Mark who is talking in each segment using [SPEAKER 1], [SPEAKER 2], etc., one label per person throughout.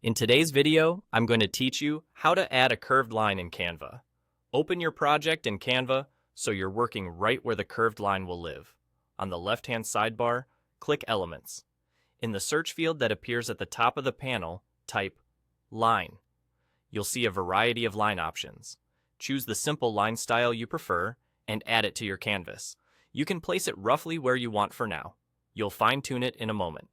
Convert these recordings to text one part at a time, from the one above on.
[SPEAKER 1] In today's video, I'm going to teach you how to add a curved line in Canva. Open your project in Canva so you're working right where the curved line will live. On the left-hand sidebar, click Elements. In the search field that appears at the top of the panel, type Line. You'll see a variety of line options. Choose the simple line style you prefer and add it to your canvas. You can place it roughly where you want for now. You'll fine-tune it in a moment.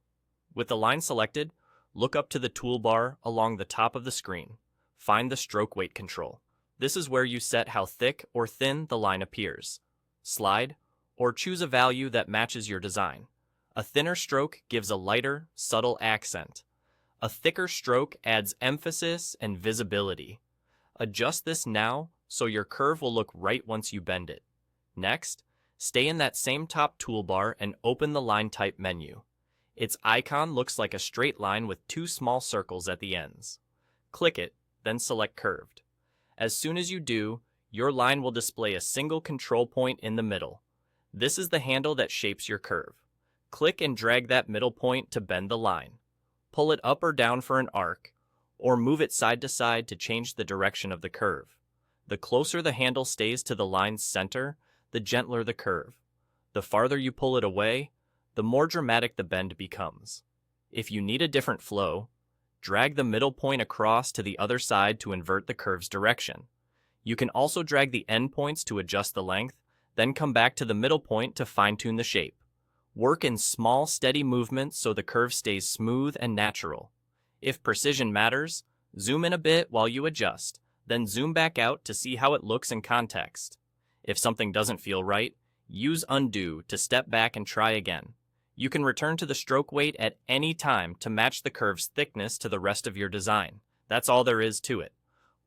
[SPEAKER 1] With the line selected, look up to the toolbar along the top of the screen. Find the stroke weight control. This is where you set how thick or thin the line appears. Slide, or choose a value that matches your design. A thinner stroke gives a lighter, subtle accent. A thicker stroke adds emphasis and visibility. Adjust this now so your curve will look right once you bend it. Next, stay in that same top toolbar and open the line type menu. Its icon looks like a straight line with two small circles at the ends. Click it, then select Curved. As soon as you do, your line will display a single control point in the middle. This is the handle that shapes your curve. Click and drag that middle point to bend the line. Pull it up or down for an arc, or move it side to side to change the direction of the curve. The closer the handle stays to the line's center, the gentler the curve. The farther you pull it away, the more dramatic the bend becomes. If you need a different flow, drag the middle point across to the other side to invert the curve's direction. You can also drag the end points to adjust the length, then come back to the middle point to fine-tune the shape. Work in small, steady movements so the curve stays smooth and natural. If precision matters, zoom in a bit while you adjust, then zoom back out to see how it looks in context. If something doesn't feel right, use Undo to step back and try again. You can return to the stroke weight at any time to match the curve's thickness to the rest of your design. That's all there is to it.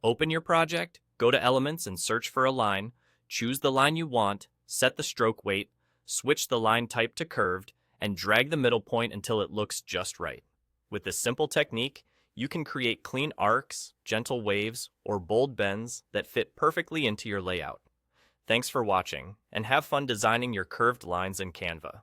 [SPEAKER 1] Open your project, go to Elements and search for a line, choose the line you want, set the stroke weight, switch the line type to curved, and drag the middle point until it looks just right. With this simple technique, you can create clean arcs, gentle waves, or bold bends that fit perfectly into your layout. Thanks for watching, and have fun designing your curved lines in Canva.